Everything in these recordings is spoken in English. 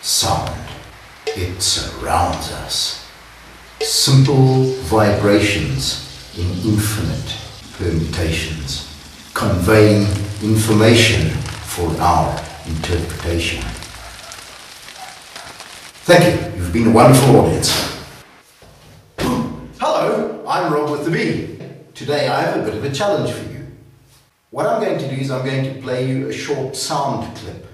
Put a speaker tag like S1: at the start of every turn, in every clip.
S1: Sound. It surrounds us. Simple vibrations in infinite permutations, conveying information for our interpretation. Thank you. You've been a wonderful audience. Hello, I'm ROBwithaB. Today I have a bit of a challenge for you. What I'm going to do is I'm going to play you a short sound clip,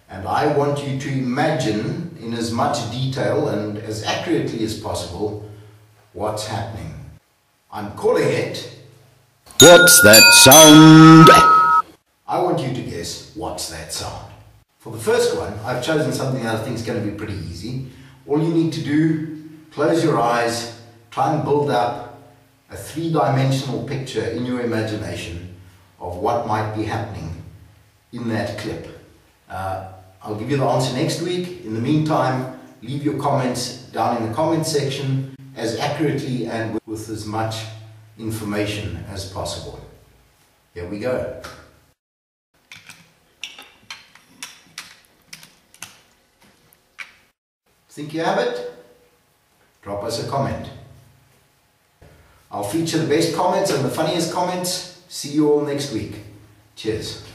S1: and I want you to imagine in as much detail and as accurately as possible what's happening. I'm calling it
S2: What's That Sound?
S1: I want you to guess what's that sound. For the first one, I've chosen something that I think is going to be pretty easy. All you need to do, close your eyes, try and build up a three-dimensional picture in your imagination of what might be happening in that clip. I'll give you the answer next week. In the meantime, leave your comments down in the comment section as accurately and with as much information as possible. Here we go. Think you have it? Drop us a comment. I'll feature the best comments and the funniest comments. See you all next week. Cheers.